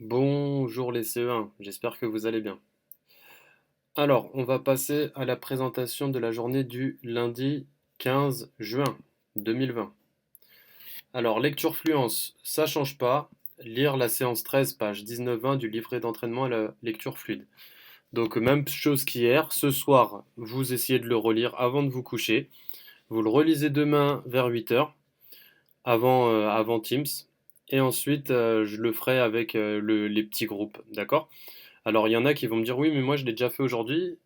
Bonjour les CE1, j'espère que vous allez bien. Alors, on va passer à la présentation de la journée du lundi 15 juin 2020. Alors, lecture fluence, ça change pas. Lire la séance 13, page 19-20 du livret d'entraînement à la lecture fluide. Donc, même chose qu'hier, ce soir, vous essayez de le relire avant de vous coucher. Vous le relisez demain vers 8 heures, avant Teams. Et ensuite, je le ferai avec les petits groupes, d'accord? Alors, il y en a qui vont me dire, oui, mais moi, je l'ai déjà fait aujourd'hui.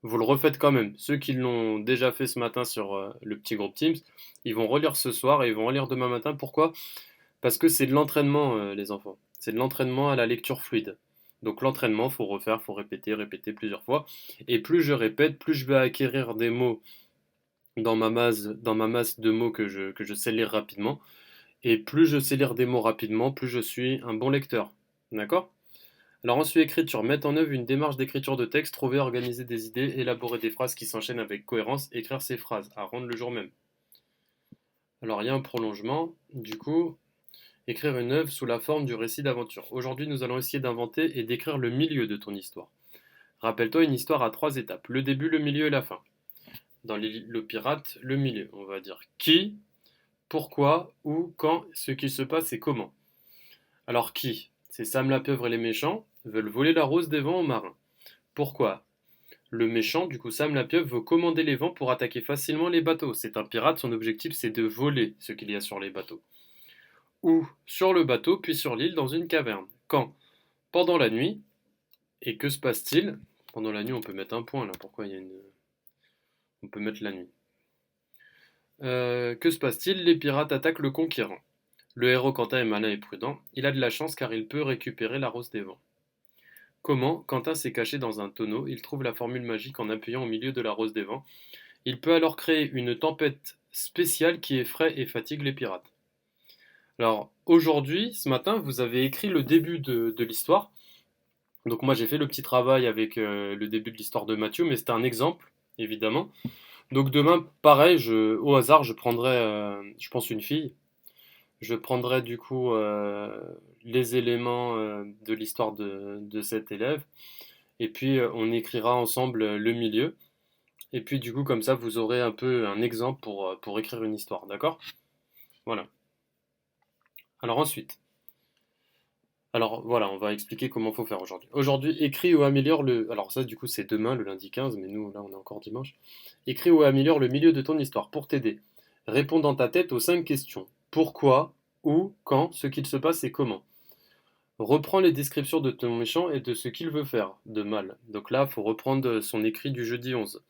Vous le refaites quand même. Ceux qui l'ont déjà fait ce matin sur le petit groupe Teams, ils vont relire ce soir et ils vont relire demain matin. Pourquoi? Parce que c'est de l'entraînement, les enfants. C'est de l'entraînement à la lecture fluide. Donc l'entraînement, faut refaire, faut répéter, répéter plusieurs fois. Et plus je répète, plus je vais acquérir des mots dans ma masse de mots que je sais lire rapidement. Et plus je sais lire des mots rapidement, plus je suis un bon lecteur. D'accord? Alors ensuite, écriture, mettre en œuvre une démarche d'écriture de texte, trouver, organiser des idées, élaborer des phrases qui s'enchaînent avec cohérence, écrire ces phrases, à rendre le jour même. Alors il y a un prolongement, du coup, écrire une œuvre sous la forme du récit d'aventure. Aujourd'hui, nous allons essayer d'inventer et d'écrire le milieu de ton histoire. Rappelle-toi une histoire à trois étapes, le début, le milieu et la fin. Dans le pirate, le milieu, on va dire qui, pourquoi, où, quand, ce qui se passe et comment. Alors qui? C'est Sam la pieuvre et les méchants veulent voler la rose des vents aux marins. Pourquoi? Le méchant, du coup Sam la pieuvre, veut commander les vents pour attaquer facilement les bateaux. C'est un pirate, son objectif c'est de voler ce qu'il y a sur les bateaux. Ou sur le bateau, puis sur l'île, dans une caverne. Quand? Pendant la nuit. Et que se passe-t-il? Pendant la nuit, on peut mettre un point là. Pourquoi il y a une. On peut mettre la nuit. Que se passe-t-il? Les pirates attaquent le conquérant. Le héros, Quentin, est malin et prudent. Il a de la chance car il peut récupérer la rose des vents. Comment? Quentin s'est caché dans un tonneau. Il trouve la formule magique en appuyant au milieu de la rose des vents. Il peut alors créer une tempête spéciale qui effraie et fatigue les pirates. Alors, aujourd'hui, ce matin, vous avez écrit le début de l'histoire. Donc moi, j'ai fait le petit travail avec le début de l'histoire de Mathieu, mais c'était un exemple, évidemment. Donc demain, pareil, au hasard, je prendrai, je pense, une fille. Je prendrai du coup les éléments de l'histoire de cet élève. Et puis, on écrira ensemble le milieu. Et puis, du coup, comme ça, vous aurez un peu un exemple pour écrire une histoire, d'accord? Voilà. Alors ensuite, alors voilà, on va expliquer comment faut faire aujourd'hui. Aujourd'hui, écris ou améliore le. Alors ça, du coup, c'est demain, le lundi 15, mais nous, là, on est encore dimanche. Écris ou améliore le milieu de ton histoire pour t'aider. Réponds dans ta tête aux 5 questions. Pourquoi, où, quand, ce qu'il se passe et comment. Reprends les descriptions de ton méchant et de ce qu'il veut faire de mal. Donc là, il faut reprendre son écrit du jeudi 11.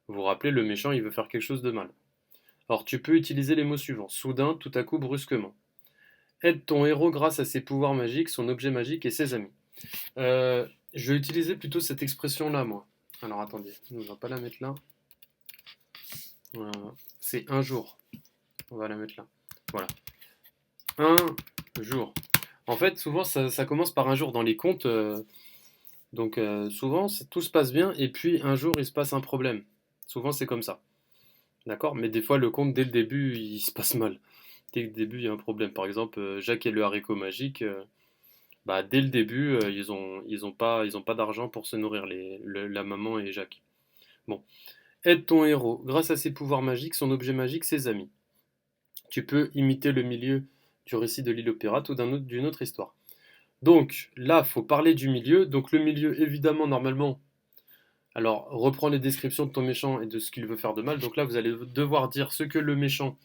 Vous vous rappelez, le méchant, il veut faire quelque chose de mal. Alors tu peux utiliser les mots suivants. Soudain, tout à coup, brusquement. Aide ton héros grâce à ses pouvoirs magiques, son objet magique et ses amis. Je vais utiliser plutôt cette expression-là, moi. Alors attendez, on va pas la mettre là. Voilà. C'est un jour. On va la mettre là. Voilà. Un jour. En fait, souvent, ça commence par un jour dans les contes. Donc souvent, tout se passe bien et puis un jour, il se passe un problème. Souvent, c'est comme ça. D'accord? Mais des fois, le conte, dès le début, il se passe mal. Dès le début, il y a un problème. Par exemple, Jacques et le haricot magique. Bah, dès le début, ils ont pas d'argent pour se nourrir, la maman et Jacques. Bon. Aide ton héros. Grâce à ses pouvoirs magiques, son objet magique, ses amis. Tu peux imiter le milieu du récit de l'île aux pirates ou d'une autre histoire. Donc, là, faut parler du milieu. Donc, le milieu, évidemment, normalement. Alors, reprends les descriptions de ton méchant et de ce qu'il veut faire de mal. Donc là, vous allez devoir dire ce que le méchant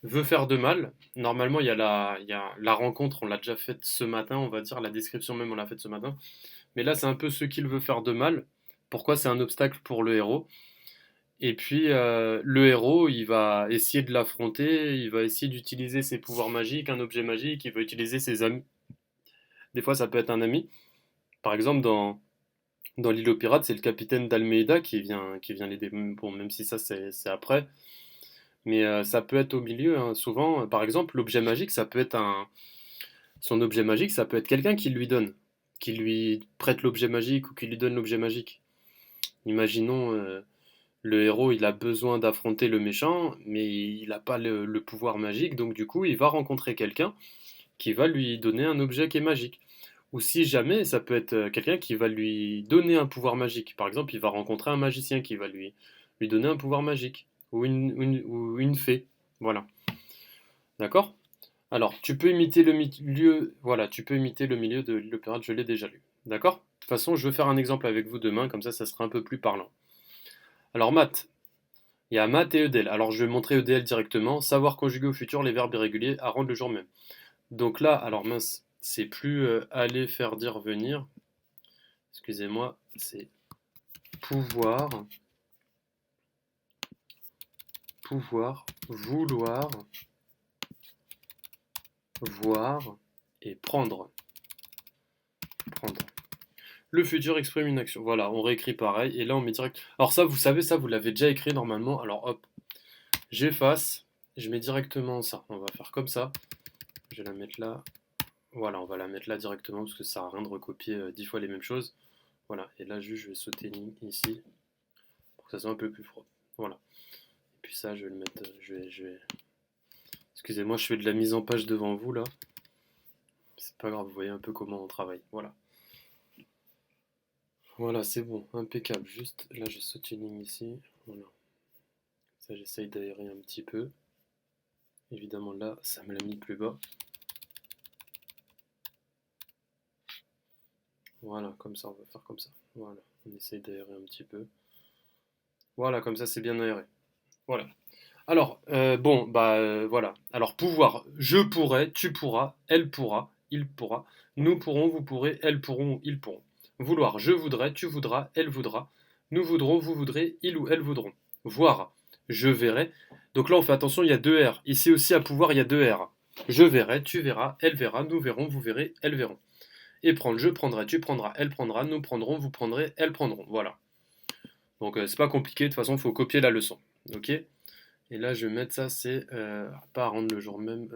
veut faire de mal. Normalement, il y a la rencontre, on l'a déjà faite ce matin, on va dire. La description même, on l'a faite ce matin. Mais là, c'est un peu ce qu'il veut faire de mal. Pourquoi c'est un obstacle pour le héros. Et puis, le héros, il va essayer de l'affronter, il va essayer d'utiliser ses pouvoirs magiques, un objet magique, il va utiliser ses amis. Des fois, ça peut être un ami. Par exemple, dans l'île aux pirates, c'est le capitaine d'Almeida qui vient l'aider. Bon, même si ça, c'est après. Mais ça peut être au milieu, hein. Souvent, par exemple, l'objet magique, ça peut être son objet magique, ça peut être quelqu'un qui lui donne, qui lui prête l'objet magique ou qui lui donne l'objet magique. Imaginons, le héros, il a besoin d'affronter le méchant, mais il n'a pas le pouvoir magique, donc du coup, il va rencontrer quelqu'un qui va lui donner un objet qui est magique. Ou si jamais, ça peut être quelqu'un qui va lui donner un pouvoir magique. Par exemple, il va rencontrer un magicien qui va lui donner un pouvoir magique. Ou une fée. Voilà. D'accord? Alors, tu peux imiter le milieu, voilà, tu peux imiter le milieu de l'opéra, je l'ai déjà lu. D'accord? De toute façon, je vais faire un exemple avec vous demain, comme ça sera un peu plus parlant. Alors, maths. Il y a maths et EDL. Alors, je vais montrer EDL directement. Savoir conjuguer au futur les verbes irréguliers à rendre le jour même. Donc là, alors mince, c'est plus aller, faire, dire, venir. Excusez-moi, c'est pouvoir, vouloir, voir et prendre. Prendre. Le futur exprime une action. Voilà, on réécrit pareil. Et là, on met direct. Alors ça, vous savez, ça, vous l'avez déjà écrit normalement. Alors hop, j'efface. Je mets directement ça. On va faire comme ça. Je vais la mettre là. Voilà, on va la mettre là directement parce que ça sert à rien de recopier 10 fois les mêmes choses. Voilà, et là, juste, je vais sauter une ligne ici pour que ça soit un peu plus propre. Voilà. Et puis ça, je vais le mettre. Excusez-moi, je fais de la mise en page devant vous là. C'est pas grave, vous voyez un peu comment on travaille. Voilà. Voilà, c'est bon, impeccable. Juste là, je saute une ligne ici. Voilà. Ça, j'essaye d'aérer un petit peu. Évidemment, là, ça me l'a mis plus bas. Voilà, comme ça, on va faire comme ça. Voilà, on essaye d'aérer un petit peu. Voilà, comme ça, c'est bien aéré. Voilà. Alors, bon, bah voilà. Alors, pouvoir, je pourrais, tu pourras, elle pourra, il pourra, nous pourrons, vous pourrez, elles pourront, ils pourront. Vouloir, je voudrais, tu voudras, elle voudra, nous voudrons, vous voudrez, ils ou elles voudront. Voir, je verrai. Donc là, on fait attention, il y a deux R. Ici aussi, à pouvoir, il y a deux R. Je verrai, tu verras, elle verra, nous verrons, vous verrez, elles verront. Et prendre, je prendrai, tu prendras, elle prendra, nous prendrons, vous prendrez, elles prendront. Voilà. Donc c'est pas compliqué, de toute façon, il faut copier la leçon. Ok? Et là, je vais mettre ça, c'est pas à rendre le jour même.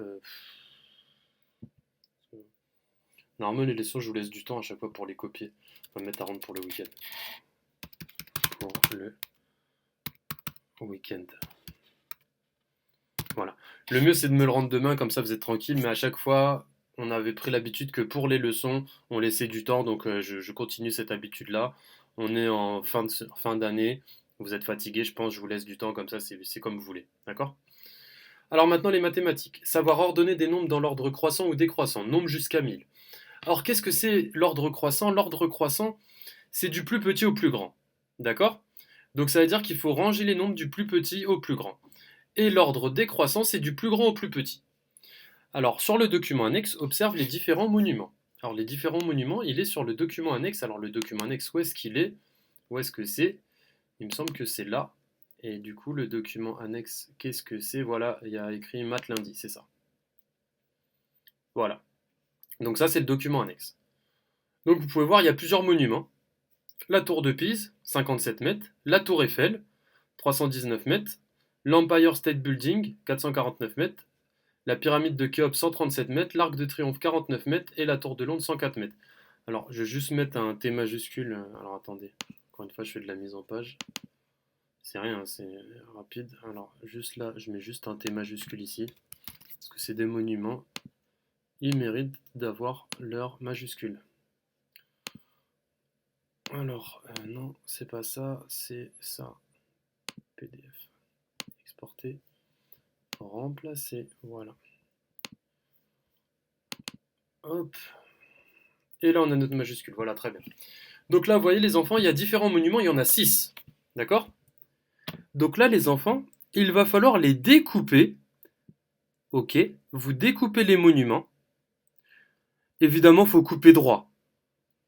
Normalement, les leçons, je vous laisse du temps à chaque fois pour les copier. On va mettre à rendre pour le week-end. Pour le week-end. Voilà. Le mieux, c'est de me le rendre demain, comme ça vous êtes tranquille. Mais à chaque fois, on avait pris l'habitude que pour les leçons, on laissait du temps. Donc je continue cette habitude-là. On est en fin d'année. Vous êtes fatigué, je pense, je vous laisse du temps, comme ça, c'est comme vous voulez. D'accord? Alors maintenant, les mathématiques. Savoir ordonner des nombres dans l'ordre croissant ou décroissant. Nombre jusqu'à 1000. Alors, qu'est-ce que c'est l'ordre croissant? L'ordre croissant, c'est du plus petit au plus grand. D'accord? Donc, ça veut dire qu'il faut ranger les nombres du plus petit au plus grand. Et l'ordre décroissant, c'est du plus grand au plus petit. Alors, sur le document annexe, observe les différents monuments. Alors, les différents monuments, il est sur le document annexe. Alors, le document annexe, où est-ce qu'il est? Où est-ce que c'est? Il me semble que c'est là. Et du coup, le document annexe, qu'est-ce que c'est? Voilà, il y a écrit maths lundi, c'est ça. Voilà. Donc ça, c'est le document annexe. Donc vous pouvez voir, il y a plusieurs monuments. La tour de Pise, 57 mètres. La tour Eiffel, 319 mètres. L'Empire State Building, 449 mètres. La pyramide de Khéops, 137 mètres. L'Arc de Triomphe, 49 mètres. Et la tour de Londres, 104 mètres. Alors, je vais juste mettre un T majuscule. Alors, attendez. Encore une fois, je fais de la mise en page. C'est rien, c'est rapide. Alors, juste là, je mets juste un T majuscule ici. Parce que c'est des monuments. Ils méritent d'avoir leur majuscule. Alors, non, c'est pas ça, c'est ça. PDF. Exporter. Remplacer. Voilà. Hop. Et là, on a notre majuscule. Voilà, très bien. Donc là, vous voyez, les enfants, il y a différents monuments, il y en a 6. D'accord? Donc là, les enfants, il va falloir les découper. Ok? Vous découpez les monuments. Évidemment, il faut couper droit.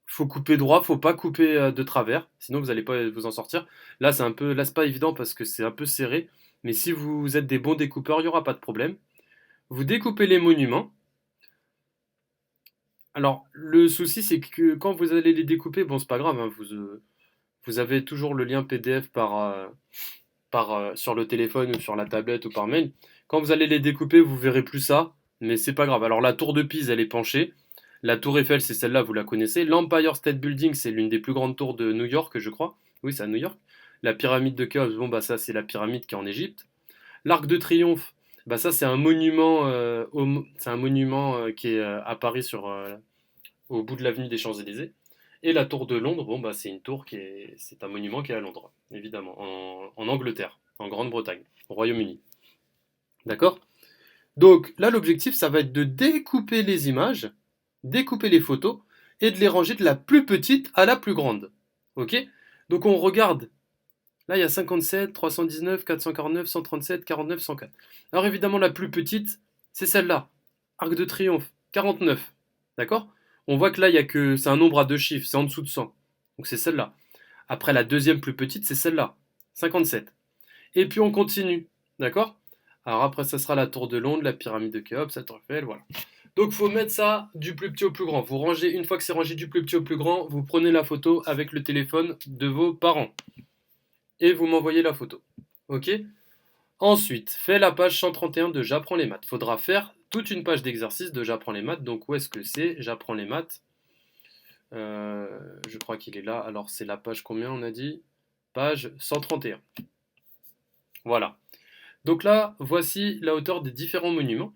Faut couper droit, faut pas couper de travers, sinon vous n'allez pas vous en sortir. Là, c'est pas évident parce que c'est un peu serré, mais si vous êtes des bons découpeurs, il n'y aura pas de problème. Vous découpez les monuments. Alors, le souci, c'est que quand vous allez les découper, bon, c'est pas grave, hein, vous avez toujours le lien PDF sur le téléphone ou sur la tablette ou par mail. Quand vous allez les découper, vous verrez plus ça, mais c'est pas grave. Alors, la tour de Pise, elle est penchée. La tour Eiffel, c'est celle-là, vous la connaissez. L'Empire State Building, c'est l'une des plus grandes tours de New York, je crois. Oui, c'est à New York. La pyramide de Khéops, bon, bah ça, c'est la pyramide qui est en Égypte. L'Arc de Triomphe, bah ça, c'est un monument, qui est à Paris au bout de l'avenue des Champs-Élysées. Et la tour de Londres, bon, bah, c'est un monument qui est à Londres, évidemment, en Angleterre, en Grande-Bretagne, au Royaume-Uni. D'accord? Donc là, l'objectif, ça va être de découper les images, découper les photos, et de les ranger de la plus petite à la plus grande. Ok? Donc on regarde. Là, il y a 57, 319, 449, 137, 49, 104. Alors évidemment, la plus petite, c'est celle-là. Arc de triomphe, 49. D'accord? On voit que là, il y a que c'est un nombre à deux chiffres, c'est en dessous de 100. Donc c'est celle-là. Après, la deuxième plus petite, c'est celle-là, 57. Et puis on continue. D'accord? Alors après, ça sera la tour de Londres, la pyramide de Khéops, la tour Eiffel, voilà. Donc faut mettre ça du plus petit au plus grand. Vous rangez, une fois que c'est rangé du plus petit au plus grand, vous prenez la photo avec le téléphone de vos parents. Et vous m'envoyez la photo. Ok? Ensuite, fais la page 131 de J'apprends les maths. Faudra faire toute une page d'exercice de J'apprends les maths. Donc où est-ce que c'est? J'apprends les maths. Je crois qu'il est là. Alors c'est la page combien on a dit? Page 131. Voilà. Donc là, voici la hauteur des différents monuments.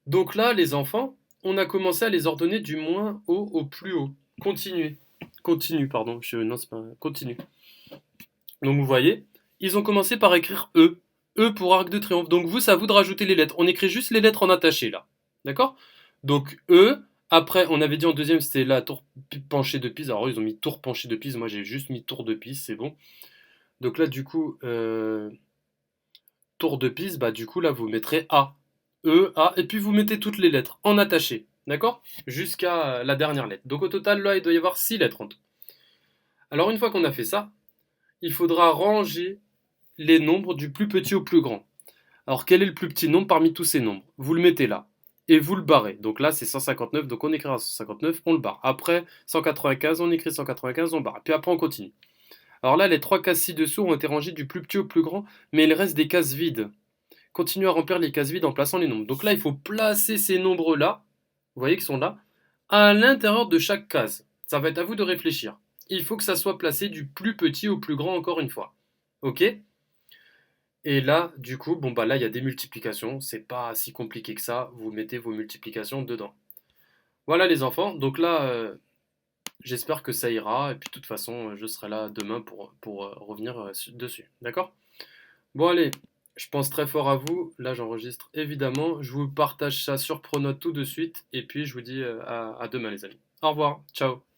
Donc là, les enfants, on a commencé à les ordonner du moins haut au plus haut. Continuez. Continue, pardon. Non, c'est pas. Continue. Donc vous voyez, ils ont commencé par écrire E. E pour arc de triomphe. Donc vous, c'est à vous de rajouter les lettres. On écrit juste les lettres en attaché là. D'accord? Donc E. Après, on avait dit en deuxième, c'était la tour penchée de Pise. Alors eux, ils ont mis tour penchée de Pise. Moi, j'ai juste mis tour de Pise, c'est bon. Donc là, du coup, tour de Pise, bah du coup, là, vous mettrez A. E, A, et puis vous mettez toutes les lettres en attaché. D'accord? Jusqu'à la dernière lettre. Donc au total, là, il doit y avoir 6 lettres en tout. Alors une fois qu'on a fait ça, il faudra ranger les nombres du plus petit au plus grand. Alors quel est le plus petit nombre parmi tous ces nombres? Vous le mettez là. Et vous le barrez. Donc là c'est 159, donc on écrira 159, on le barre. Après 195, on écrit 195, on barre. Puis après on continue. Alors là les trois cases ci-dessous ont été rangées du plus petit au plus grand, mais il reste des cases vides. Continuez à remplir les cases vides en plaçant les nombres. Donc là il faut placer ces nombres-là, vous voyez qu'ils sont là, à l'intérieur de chaque case. Ça va être à vous de réfléchir. Il faut que ça soit placé du plus petit au plus grand encore une fois. Ok? Et là, du coup, bon bah là il y a des multiplications, c'est pas si compliqué que ça, vous mettez vos multiplications dedans. Voilà les enfants, donc là j'espère que ça ira, et puis de toute façon je serai là demain pour revenir dessus, d'accord? Bon allez, je pense très fort à vous, là j'enregistre évidemment, je vous partage ça sur Pronote tout de suite, et puis je vous dis à demain les amis. Au revoir, ciao!